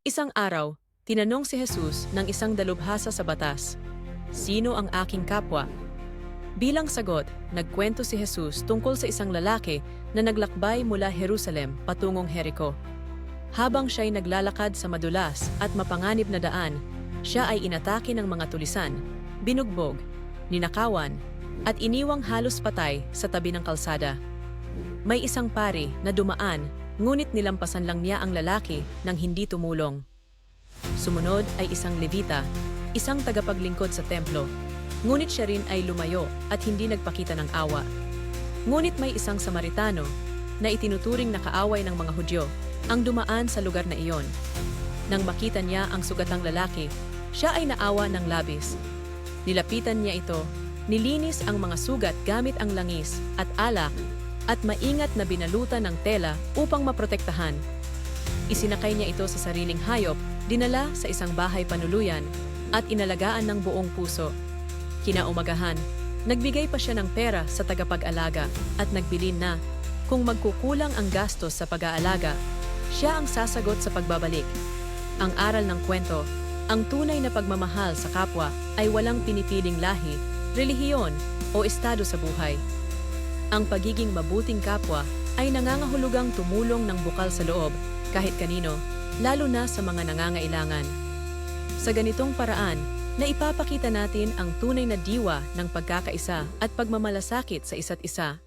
Isang araw, tinanong si Jesus ng isang dalubhasa sa batas, "Sino ang aking kapwa?" Bilang sagot, nagkwento si Jesus tungkol sa isang lalaki na naglakbay mula Jerusalem patungong Jericho. Habang siya'y naglalakad sa madulas at mapanganib na daan, siya ay inatake ng mga tulisan, binugbog, ninakawan, at iniwang halos patay sa tabi ng kalsada. May isang pari na dumaan, ngunit nilampasan lang niya ang lalaki nang hindi tumulong. Sumunod ay isang Levita, isang tagapaglingkod sa templo. Ngunit siya rin ay lumayo at hindi nagpakita ng awa. Ngunit may isang Samaritano na itinuturing na kaaway ng mga Hudyo ang dumaan sa lugar na iyon. Nang makita niya ang sugatang lalaki, siya ay naawa ng labis. Nilapitan niya ito, nilinis ang mga sugat gamit ang langis at alak at maingat na binalutan ng tela upang maprotektahan. Isinakay niya ito sa sariling hayop, dinala sa isang bahay panuluyan at inalagaan ng buong puso. Kinaumagahan, nagbigay pa siya ng pera sa tagapag-alaga at nagbilin na kung magkukulang ang gastos sa pag-aalaga, siya ang sasagot sa pagbabalik. Ang aral ng kwento, ang tunay na pagmamahal sa kapwa ay walang pinipiling lahi, relihiyon o estado sa buhay. Ang pagiging mabuting kapwa ay nangangahulugang tumulong ng bukal sa loob kahit kanino, lalo na sa mga nangangailangan. Sa ganitong paraan, naipapakita natin ang tunay na diwa ng pagkakaisa at pagmamalasakit sa isa't isa.